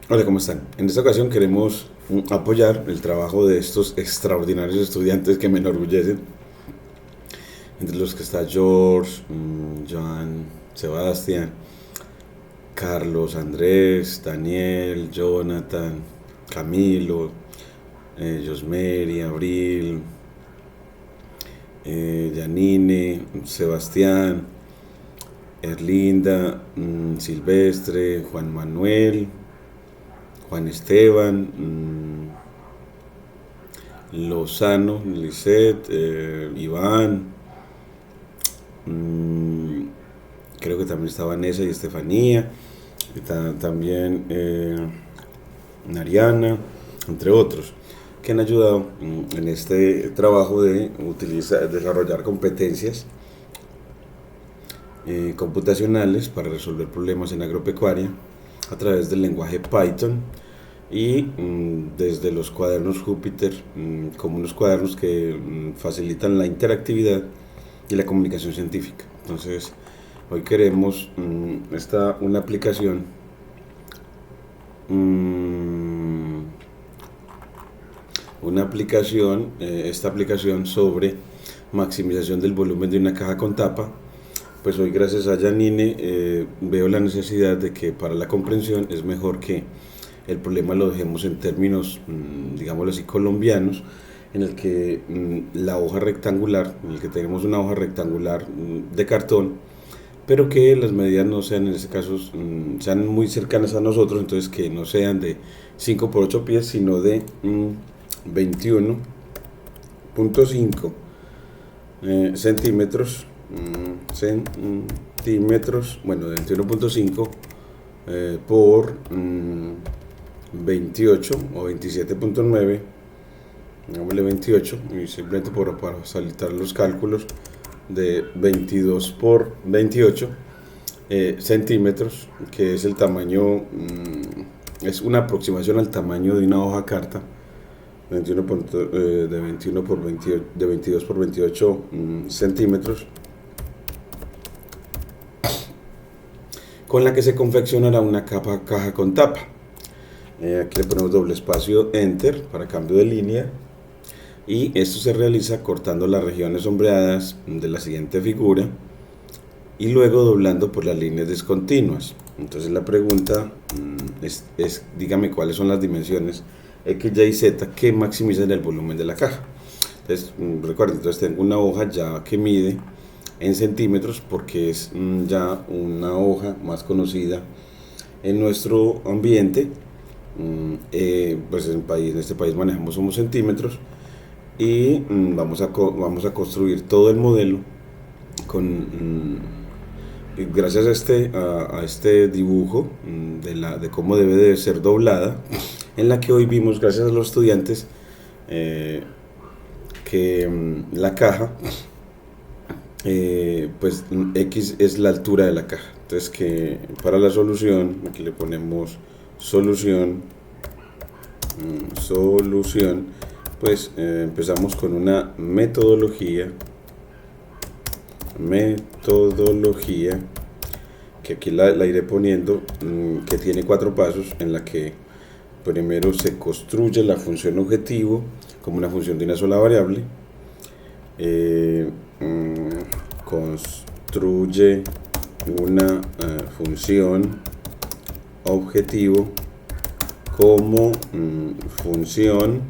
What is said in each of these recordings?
Hola, ¿cómo están? En esta ocasión queremos apoyar el trabajo de estos extraordinarios estudiantes que me enorgullecen, entre los que está George, Joan, Sebastián, Carlos, Andrés, Daniel, Jonathan, Camilo, Josmeri, Abril, Janine, Sebastián, Erlinda, Silvestre, Juan Manuel, Juan Esteban, Lozano, Lisette, Iván, mmm, creo que también está Vanessa y Estefanía, y también Nariana, entre otros, que han ayudado en este trabajo de desarrollar competencias computacionales para resolver problemas en agropecuaria a través del lenguaje Python y desde los cuadernos Júpiter, como unos cuadernos que facilitan la interactividad y la comunicación científica. Entonces, hoy queremos una aplicación, mmm, esta aplicación sobre maximización del volumen de una caja con tapa. Pues hoy, gracias a Janine, veo la necesidad de que para la comprensión es mejor que el problema lo dejemos en términos, digámoslo así, colombianos, en el que la hoja rectangular, en el que tenemos una hoja rectangular de cartón, pero que las medidas no sean, en este caso, sean muy cercanas a nosotros, entonces que no sean de 5 por 8 pies, sino de 21.5 centímetros, bueno, de 21.5 por 28 o 27.9, digámosle 28, y simplemente para facilitar los cálculos, de 22 por 28 centímetros, que es el tamaño, es una aproximación al tamaño de una hoja carta, 21 de 21 por 28, de 22 por 28 centímetros, con la que se confeccionará una caja con tapa. Aquí le ponemos doble espacio, enter, para cambio de línea, y esto se realiza cortando las regiones sombreadas de la siguiente figura y luego doblando por las líneas discontinuas. Entonces la pregunta dígame cuáles son las dimensiones X, Y y Z que maximizan el volumen de la caja. Entonces recuerden, tengo una hoja ya que mide en centímetros porque es ya una hoja más conocida en nuestro ambiente. Pues en este país manejamos somos centímetros, y vamos a construir todo el modelo gracias a este dibujo de cómo debe de ser doblada, en la que hoy vimos, gracias a los estudiantes, que la caja, pues X es la altura de la caja. Entonces, que para la solución, aquí le ponemos solución, pues empezamos con una metodología, que aquí la iré poniendo, que tiene 4 pasos, en la que primero se construye la función objetivo como una función de una sola variable, construye una función objetivo como función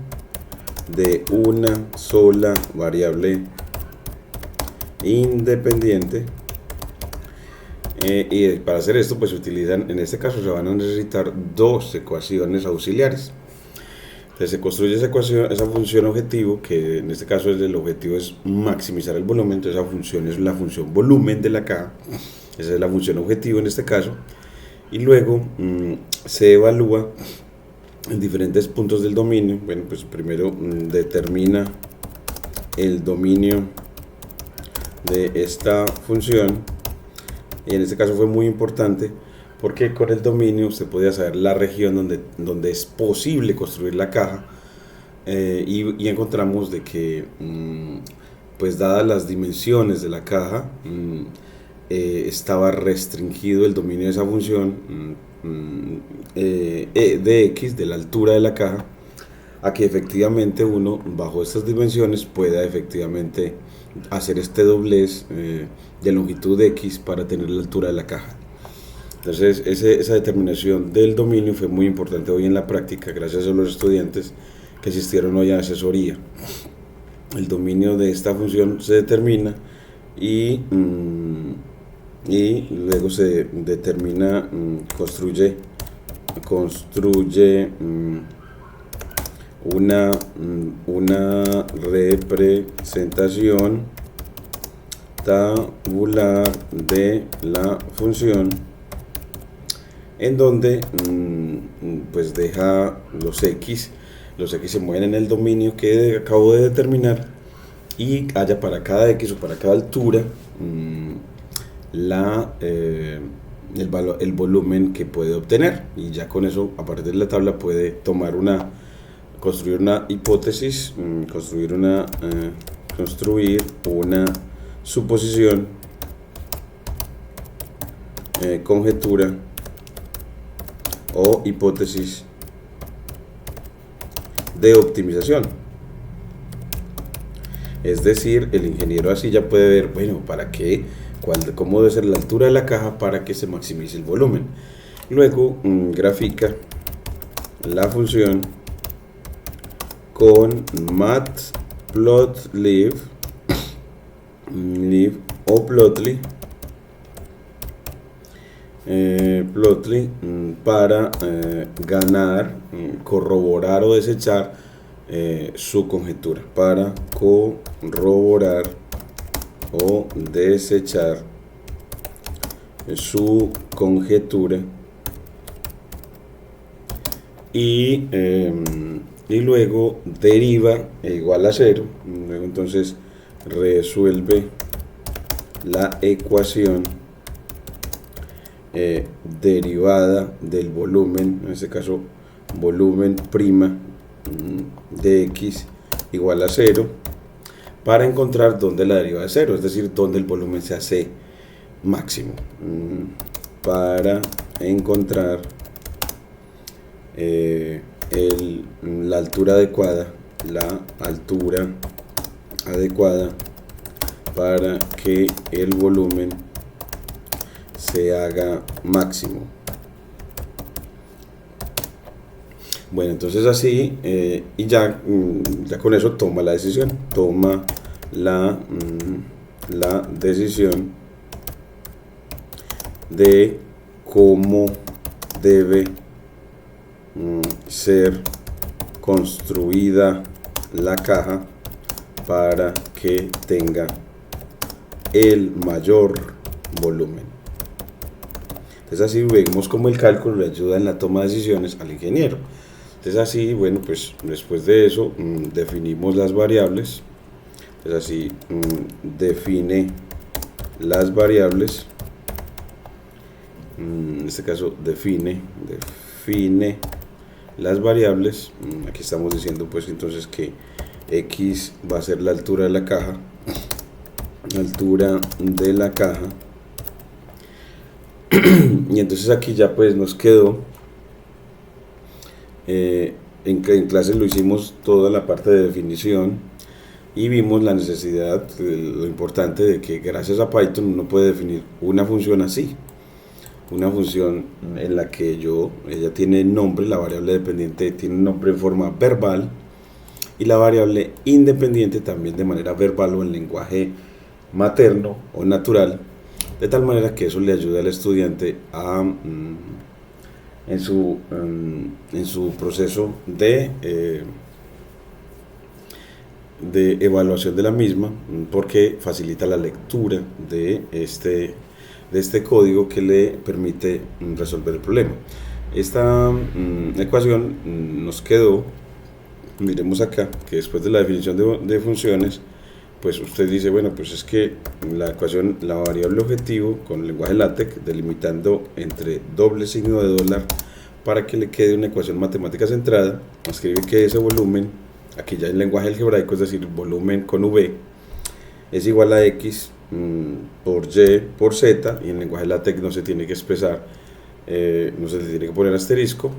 de una sola variable independiente, y para hacer esto pues utilizan, en este caso se van a necesitar dos ecuaciones auxiliares. Entonces se construye esa función objetivo, que en este caso el objetivo es maximizar el volumen. Entonces esa función es la función volumen de la caja, esa es la función objetivo en este caso, y luego se evalúa en diferentes puntos del dominio. Bueno, pues primero determina el dominio de esta función, y en este caso fue muy importante porque con el dominio usted podía saber la región donde es posible construir la caja, y encontramos de que pues dadas las dimensiones de la caja, estaba restringido el dominio de esa función de X, de la altura de la caja, a que efectivamente uno bajo estas dimensiones pueda efectivamente hacer este doblez de longitud X para tener la altura de la caja. Entonces esa determinación del dominio fue muy importante hoy en la práctica, gracias a los estudiantes que asistieron hoy a asesoría. El dominio de esta función se determina y luego se determina, construye una representación tabular de la función en donde pues deja los X se mueven en el dominio que acabo de determinar y haya para cada X o para cada altura el volumen que puede obtener, y ya con eso a partir de la tabla puede construir una hipótesis, construir una suposición, conjetura o hipótesis de optimización. Es decir, el ingeniero así ya puede ver, bueno, cómo debe ser la altura de la caja para que se maximice el volumen. Luego grafica la función con matplotlib o plotly para corroborar o desechar su conjetura, para corroborar o desechar su conjetura, y luego deriva igual a 0. Luego entonces resuelve la ecuación derivada del volumen, en este caso volumen prima de X igual a 0, para encontrar dónde la derivada es 0, es decir, dónde el volumen se hace máximo, para encontrar la altura adecuada para que el volumen se haga máximo. Bueno, entonces así, y ya con eso toma la decisión, de cómo debe ser construida la caja para que tenga el mayor volumen. Entonces así vemos cómo el cálculo le ayuda en la toma de decisiones al ingeniero. Entonces así, bueno, pues después de eso definimos las variables. Entonces así define las variables. En este caso define las variables. Aquí estamos diciendo pues entonces que X va a ser la altura de la caja, y entonces aquí ya pues nos quedó, en clase lo hicimos toda la parte de definición y vimos la necesidad, lo importante de que gracias a Python uno puede definir una función así, una función en la que ella tiene nombre, la variable dependiente tiene un nombre en forma verbal y la variable independiente también de manera verbal o en lenguaje materno o natural, de tal manera que eso le ayuda al estudiante en su proceso de evaluación de la misma, porque facilita la lectura de este código que le permite resolver el problema. Esta ecuación nos quedó, miremos acá, que después de la definición de funciones, pues usted dice, bueno, pues es que la ecuación, la variable objetivo con el lenguaje LaTeX, delimitando entre doble signo de dólar para que le quede una ecuación matemática centrada, escribe que ese volumen, aquí ya en lenguaje algebraico, es decir, volumen con V, es igual a X por Y por Z, y en lenguaje LaTeX no se tiene que expresar no se le tiene que poner asterisco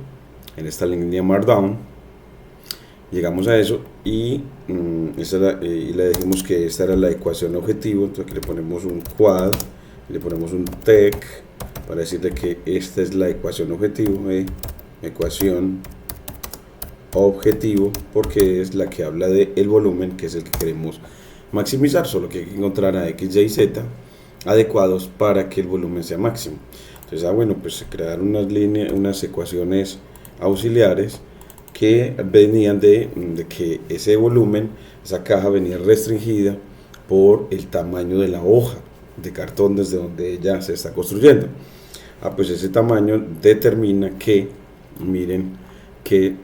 en esta línea Markdown. Llegamos a eso y, y le dijimos que esta era la ecuación objetivo. Entonces aquí le ponemos un quad, le ponemos un tech para decirle que esta es la ecuación objetivo, ecuación objetivo, porque es la que habla del volumen, que es el que queremos maximizar, solo que hay que encontrar a x, y, z adecuados para que el volumen sea máximo. Entonces, bueno, pues crear unas ecuaciones auxiliares que venían de que ese volumen, esa caja venía restringida por el tamaño de la hoja de cartón desde donde ella se está construyendo. Pues ese tamaño determina que, miren, que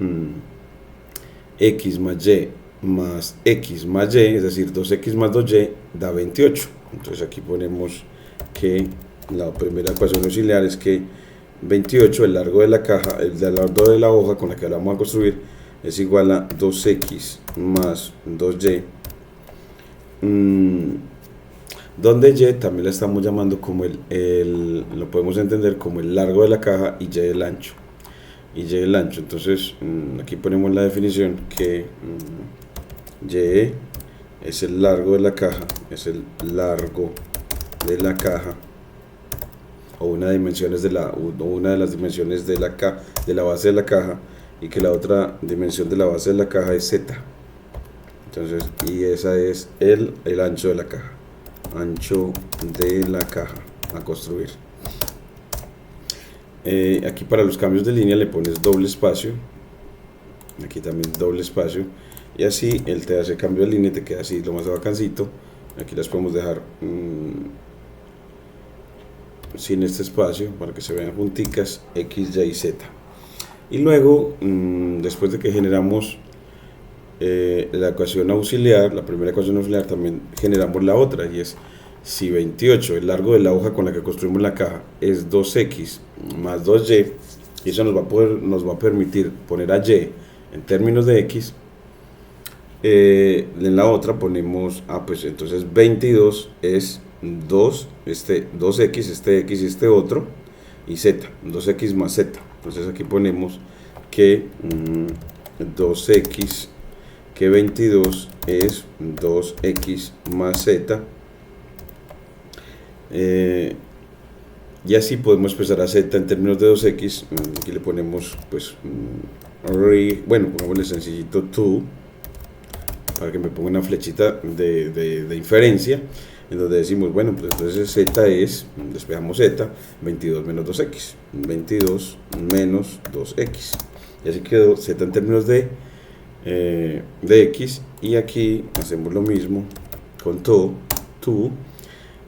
x más y más x más y, es decir, 2x más 2y da 28. Entonces aquí ponemos que la primera ecuación auxiliar es que 28, el largo de la caja, el largo de la hoja con la que vamos a construir, es igual a 2x más 2y, donde y también la estamos llamando como lo podemos entender como el largo de la caja y el ancho. Entonces aquí ponemos la definición que y es el largo de la caja, o una de las dimensiones de la base de la caja, y que la otra dimensión de la base de la caja es z. Entonces, y esa es el ancho de la caja, a construir. Aquí para los cambios de línea le pones doble espacio, aquí también doble espacio, y así él te hace cambio de línea y te queda así lo más bacancito. Aquí las podemos dejar sin este espacio para que se vean junticas, x, y, z. Y luego, después de que generamos la ecuación auxiliar, la primera ecuación auxiliar, también generamos la otra, y es si 28, el largo de la hoja con la que construimos la caja, es 2x más 2y, y eso nos va a permitir poner a y en términos de x. En la otra ponemos, pues entonces 22 es 2x, este x y este otro, y z, 2x más z. Entonces aquí ponemos que 2x, que 22 es 2x más z, y así podemos expresar a z en términos de 2x. Aquí le ponemos, pues, pongámosle sencillito to, para que me ponga una flechita de inferencia, en donde decimos, bueno, pues entonces z es, despejamos z, 22 menos 2x, 22 menos 2x, y así quedó z en términos de x. Y aquí hacemos lo mismo con to,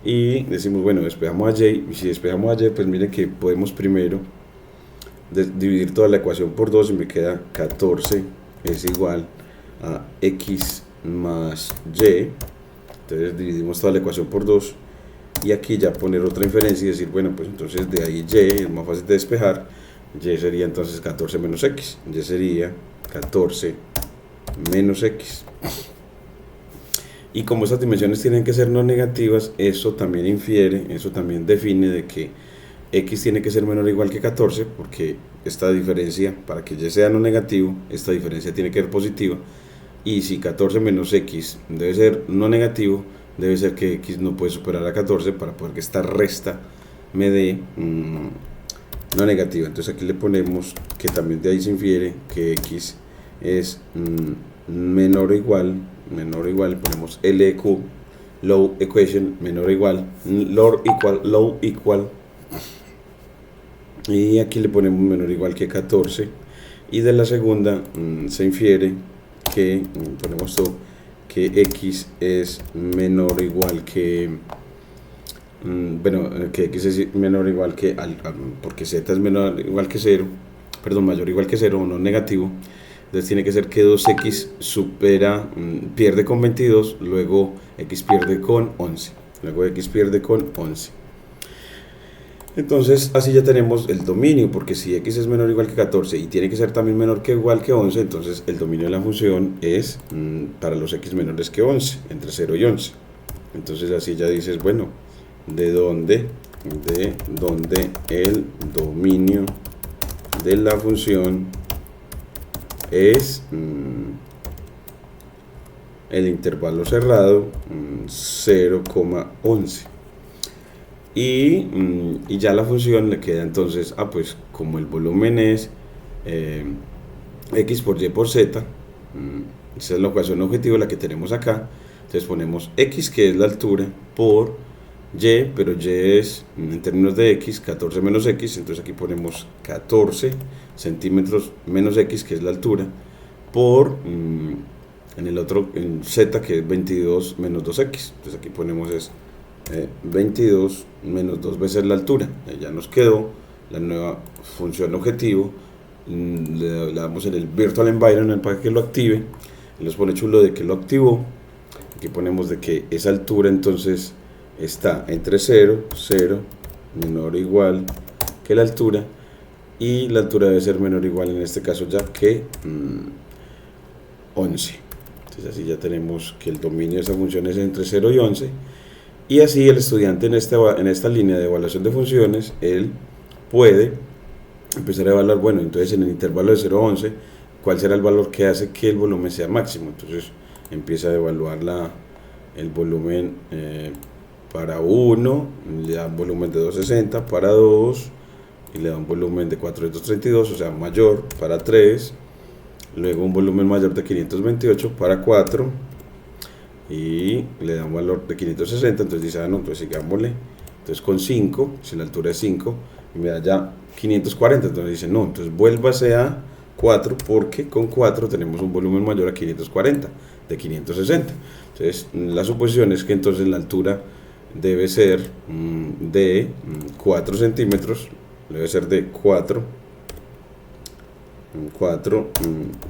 y decimos, bueno, despejamos a y, y si despejamos a y, pues miren que podemos primero dividir toda la ecuación por 2, y me queda 14 es igual a x más y. Entonces dividimos toda la ecuación por 2, y aquí ya poner otra inferencia y decir, bueno, pues entonces de ahí y es más fácil de despejar. Y sería entonces 14 menos x, y sería 14 menos x. Y como estas dimensiones tienen que ser no negativas, eso también define de que x tiene que ser menor o igual que 14, porque esta diferencia, para que y sea no negativo, esta diferencia tiene que ser positiva. Y si 14 menos x debe ser no negativo, debe ser que x no puede superar a 14 para poder que esta resta me dé no negativa. Entonces aquí le ponemos que también de ahí se infiere que x es menor o igual, le ponemos LEQ, low equation, menor o igual, low equal, y aquí le ponemos menor o igual que 14. Y de la segunda se infiere que ponemos todo, que x es menor o igual que que x es menor o igual que porque z es menor o igual que 0, mayor o igual que 0 o no negativo. Entonces tiene que ser que 2x pierde con 22, luego x pierde con 11, Entonces así ya tenemos el dominio, porque si x es menor o igual que 14 y tiene que ser también menor que igual que 11, entonces el dominio de la función es para los x menores que 11, entre 0 y 11. Entonces así ya dices, bueno, de dónde de donde el dominio de la función es el intervalo cerrado 0,11 y ya la función le queda entonces, pues como el volumen es x por y por z, esa es la ecuación objetiva, la que tenemos acá. Entonces ponemos x, que es la altura, por y, pero y es, en términos de x, 14 menos x, entonces aquí ponemos 14 centímetros menos x, que es la altura, por, en el otro, en z, que es 22 menos 2x, entonces aquí ponemos es 22 menos 2 veces la altura. Ya nos quedó la nueva función objetivo. Le damos en el virtual environment para que lo active, y nos pone chulo de que lo activó. Aquí ponemos de que esa altura entonces está entre 0, 0, menor o igual que la altura, y la altura debe ser menor o igual en este caso ya que 11. Entonces así ya tenemos que el dominio de esa función es entre 0 y 11, y así el estudiante en esta línea de evaluación de funciones, él puede empezar a evaluar, bueno, entonces en el intervalo de 0 a 11, ¿cuál será el valor que hace que el volumen sea máximo? Entonces empieza a evaluar el volumen para 1, le da un volumen de 260, para 2, y le da un volumen de 432, o sea, mayor, para 3, luego un volumen mayor de 528 para 4, y le da un valor de 560, entonces dice, no, entonces sigámosle, entonces con 5, si la altura es 5, y me da ya 540, entonces dice, no, entonces vuélvase a 4, porque con 4 tenemos un volumen mayor a 540, de 560, entonces la suposición es que entonces la altura debe ser de 4 centímetros, debe ser de 4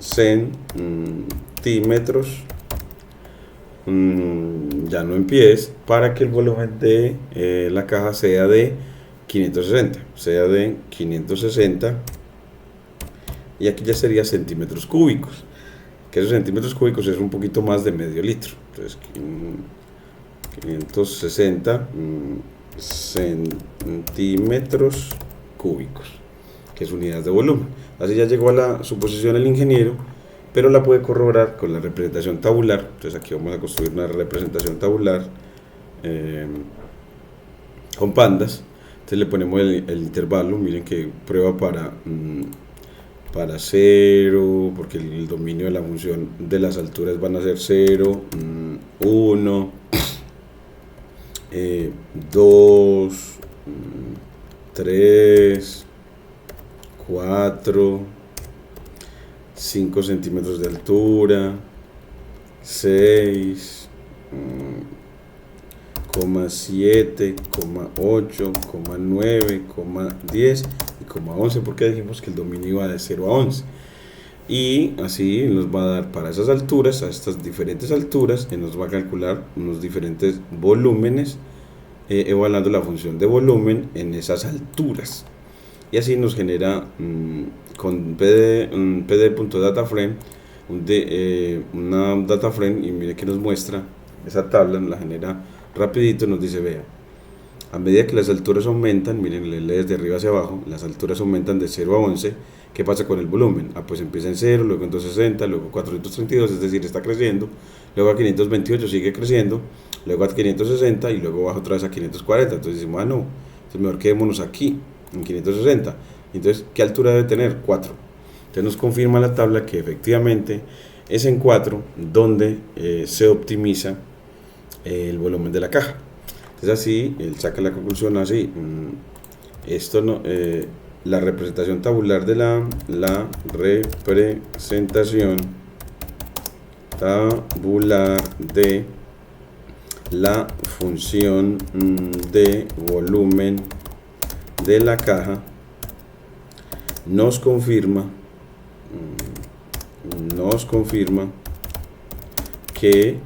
centímetros, ya no en pies, para que el volumen de la caja sea de 560, y aquí ya sería centímetros cúbicos, que esos centímetros cúbicos es un poquito más de medio litro, entonces 560 centímetros cúbicos, que es unidad de volumen. Así ya llegó a la suposición el ingeniero, pero la puede corroborar con la representación tabular. Entonces aquí vamos a construir una representación tabular con pandas. Entonces le ponemos el intervalo, miren que prueba para 0, porque el dominio de la función de las alturas van a ser 0, 1, 2, 3, 4, 5 centímetros de altura, 6, 7, 8, 9, 10 y 11, porque dijimos que el dominio iba de 0 a 11. Y así nos va a dar para esas alturas, a estas diferentes alturas, y nos va a calcular unos diferentes volúmenes, evaluando la función de volumen en esas alturas. Y así nos genera con pd.dataframe una dataframe, y mire que nos muestra esa tabla, nos la genera rapidito, nos dice, vea, a medida que las alturas aumentan, miren, le lee desde arriba hacia abajo, las alturas aumentan de 0 a 11, ¿qué pasa con el volumen? Pues empieza en 0, luego en 260, luego 432, es decir, está creciendo, luego a 528 sigue creciendo, luego a 560 y luego baja otra vez a 540, entonces decimos, no, entonces mejor quedémonos aquí, en 560, entonces, ¿qué altura debe tener? 4, entonces nos confirma la tabla que efectivamente es en 4 donde se optimiza el volumen de la caja. Entonces así, él saca la conclusión así, esto no, la representación tabular de la representación tabular de la función de volumen de la caja nos confirma que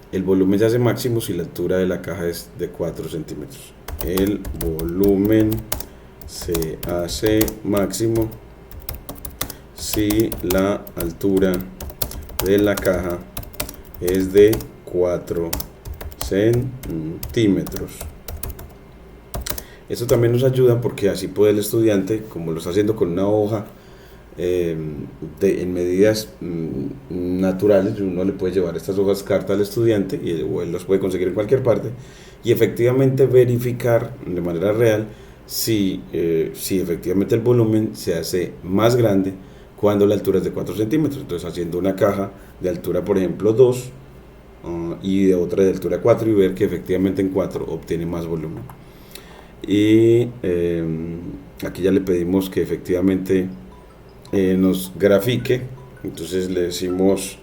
el volumen se hace máximo si la altura de la caja es de 4 centímetros. El volumen se hace máximo si la altura de la caja es de 4 centímetros. Esto también nos ayuda porque así puede el estudiante, como lo está haciendo con una hoja en medidas naturales, uno le puede llevar estas hojas carta al estudiante o él los puede conseguir en cualquier parte y efectivamente verificar de manera real si efectivamente el volumen se hace más grande cuando la altura es de 4 centímetros. Entonces haciendo una caja de altura por ejemplo 2 y de otra de altura 4 y ver que efectivamente en 4 obtiene más volumen. Y aquí ya le pedimos que efectivamente nos grafique. Entonces le decimos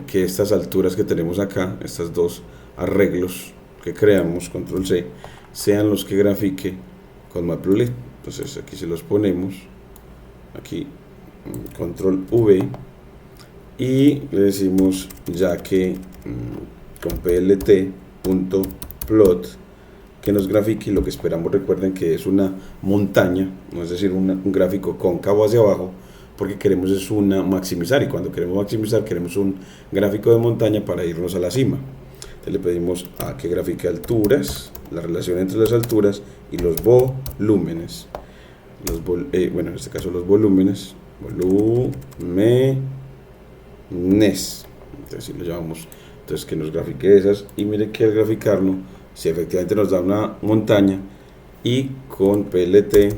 que estas alturas que tenemos acá, estas dos arreglos que creamos, control C, sean los que grafique con Matplotlib. Entonces aquí se los ponemos, aquí control V, y le decimos ya que con plt.plot que nos grafique, y lo que esperamos, recuerden que es una montaña, no es decir un gráfico cóncavo hacia abajo, porque queremos es una maximizar, y cuando queremos maximizar queremos un gráfico de montaña para irnos a la cima. Entonces le pedimos a que grafique alturas, la relación entre las alturas y los volúmenes, bueno, en este caso los volúmenes, entonces si lo llamamos, entonces que nos grafique esas, y mire que al graficarlo, si efectivamente nos da una montaña, y con plt.grid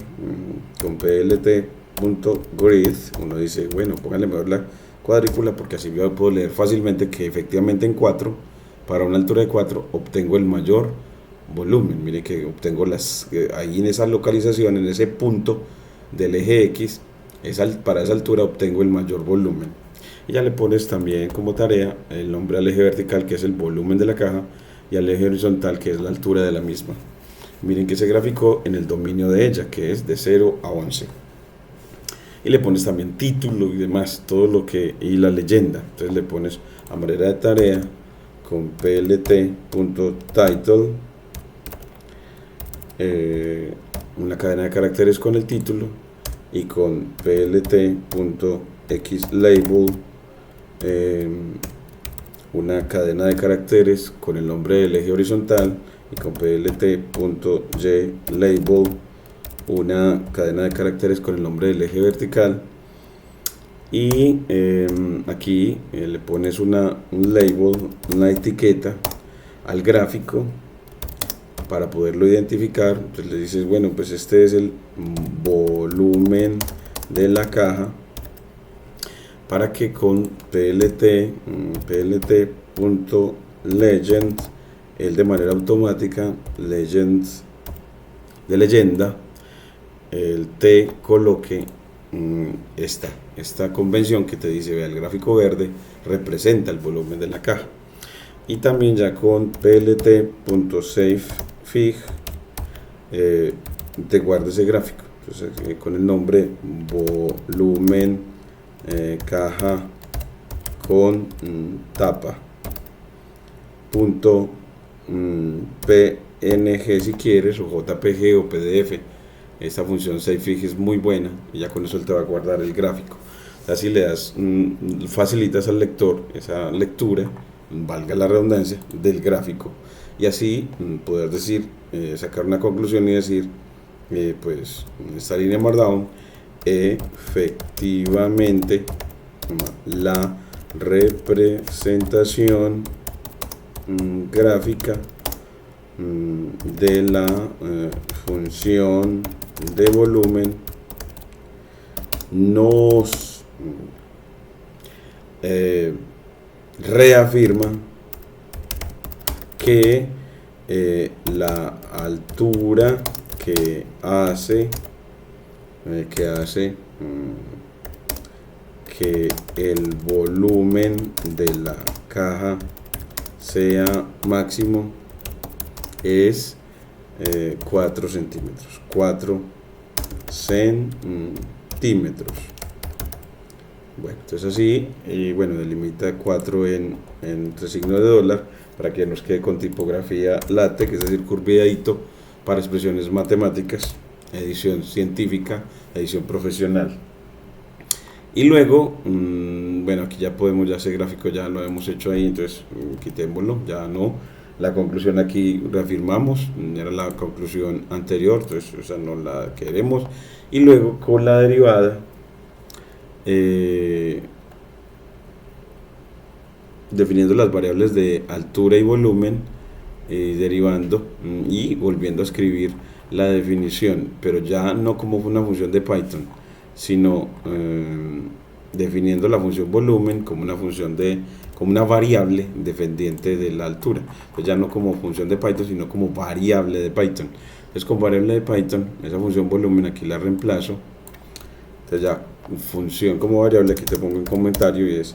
uno dice, bueno, póngale mejor la cuadrícula, porque así yo puedo leer fácilmente que efectivamente en 4, para una altura de 4, obtengo el mayor volumen. Mire que obtengo ahí en esa localización, en ese punto del eje X, para esa altura obtengo el mayor volumen. Y ya le pones también como tarea el nombre al eje vertical, que es el volumen de la caja, y al eje horizontal, que es la altura de la misma. Miren que se graficó en el dominio de ella, que es de 0 a 11. Y le pones también título y demás, todo lo que, y la leyenda. Entonces le pones a manera de tarea con plt.title una cadena de caracteres con el título, y con plt.xlabel una cadena de caracteres con el nombre del eje horizontal, y con plt.ylabel una cadena de caracteres con el nombre del eje vertical. Y aquí le pones un label, una etiqueta al gráfico para poderlo identificar. Entonces le dices, bueno, pues este es el volumen de la caja, para que con plt.legend él de manera automática, leyenda, él te coloque esta convención que te dice, vea, el gráfico verde representa el volumen de la caja. Y también ya con plt.savefig te guarda ese gráfico. Entonces con el nombre volumen caja con tapa .png si quieres, o jpg o pdf. Esta función savefig es muy buena, y ya con eso él te va a guardar el gráfico. Así le das, facilitas al lector esa lectura, valga la redundancia, del gráfico, y así poder decir, sacar una conclusión y decir, pues esta línea Markdown efectivamente la representación gráfica de la función de volumen nos reafirma que la altura que hace que el volumen de la caja sea máximo es 4 centímetros. 4 centímetros. Bueno, entonces así, y bueno, delimita 4 entre signo de dólar, para que nos quede con tipografía LaTeX, es decir, curvidadito, para expresiones matemáticas, edición científica, edición profesional. Y luego, bueno, aquí ya podemos, ya ese gráfico ya lo hemos hecho ahí, entonces quitémoslo, ya no. La conclusión aquí reafirmamos, era la conclusión anterior, entonces esa no la queremos. Y luego con la derivada, definiendo las variables de altura y volumen, derivando y volviendo a escribir la definición, pero ya no como una función de Python, sino definiendo la función volumen como una función como una variable dependiente de la altura, pues ya no como función de Python, sino como variable de Python. Entonces con variable de Python, esa función volumen aquí la reemplazo. Entonces ya función como variable, aquí te pongo en comentario, y es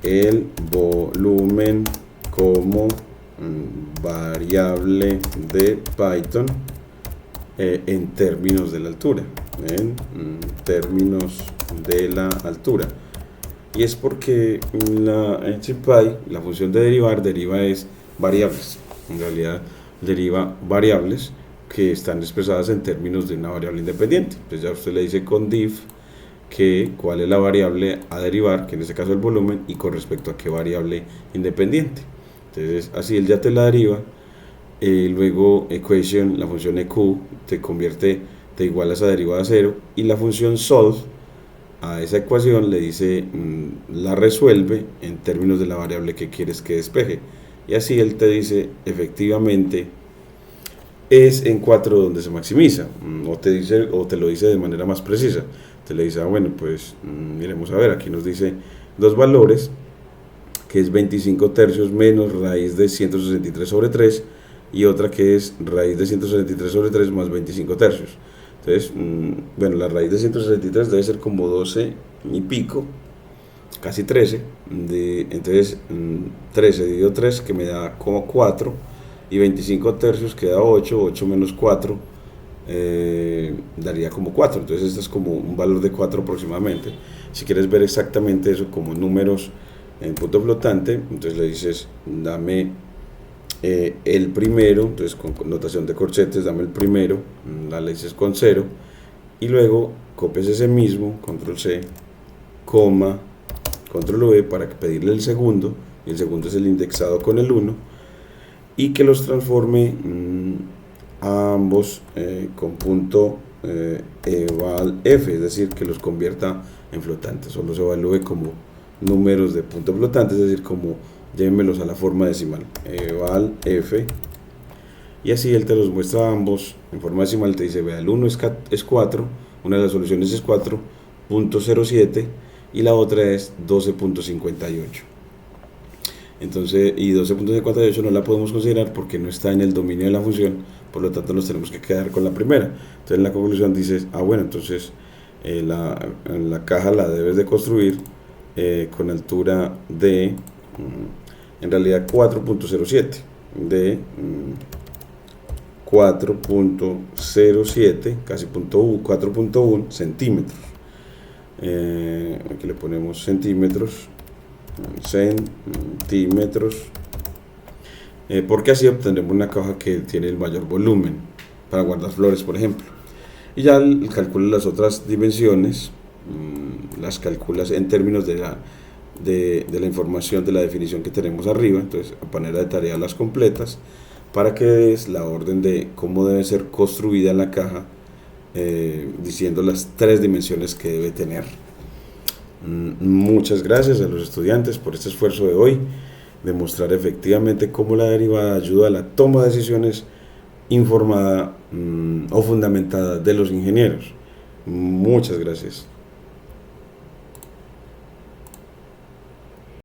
el volumen como variable de Python en términos de la altura, en términos de la altura. Y es porque en SciPy la función de deriva es variables, en realidad deriva variables que están expresadas en términos de una variable independiente. Entonces ya usted le dice con diff que cuál es la variable a derivar, que en este caso es el volumen, y con respecto a qué variable independiente. Entonces así él ya te la deriva. Luego equation, la función eq te iguala esa derivada a 0, y la función solve a esa ecuación le dice la resuelve en términos de la variable que quieres que despeje, y así él te dice efectivamente es en 4 donde se maximiza, o te lo dice de manera más precisa. Te le dice, bueno, pues miremos a ver, aquí nos dice dos valores, que es 25 tercios menos raíz de 163 sobre 3, y otra que es raíz de 163 sobre 3 más 25 tercios. Entonces, bueno, la raíz de 163 debe ser como 12 y pico, casi 13, entonces 13 dividido 3, que me da como 4, y 25 tercios que da 8, 8 menos 4, daría como 4, entonces este es como un valor de 4 aproximadamente. Si quieres ver exactamente eso como números en punto flotante, entonces le dices, dame el primero, entonces con notación de corchetes, dame el primero, la le dices con 0, y luego copias ese mismo, control C, coma, control V para pedirle el segundo, y el segundo es el indexado con el 1, y que los transforme a ambos con punto eval f, es decir, que los convierta en flotantes, o los evalúe como números de punto flotante, es decir, como llévenmelos a la forma decimal, eval f, y así él te los muestra a ambos en forma decimal. Te dice, vea, el 1 es 4, una de las soluciones es 4.07 y la otra es 12.58. Entonces, y 12.58 no la podemos considerar porque no está en el dominio de la función, por lo tanto nos tenemos que quedar con la primera. Entonces en la conclusión dices, bueno, entonces la caja la debes de construir con altura de, en realidad 4.07, de 4.07, casi 4.1 centímetros. Aquí le ponemos centímetros, porque así obtendremos una caja que tiene el mayor volumen para guardar flores, por ejemplo. Y ya calculas las otras dimensiones, las calculas en términos de la información de la definición que tenemos arriba. Entonces, a manera de tarea las completas para que des la orden de cómo debe ser construida la caja, diciendo las 3 dimensiones que debe tener. Muchas gracias a los estudiantes por este esfuerzo de hoy, de mostrar efectivamente cómo la derivada ayuda a la toma de decisiones informada o fundamentada de los ingenieros. Muchas gracias.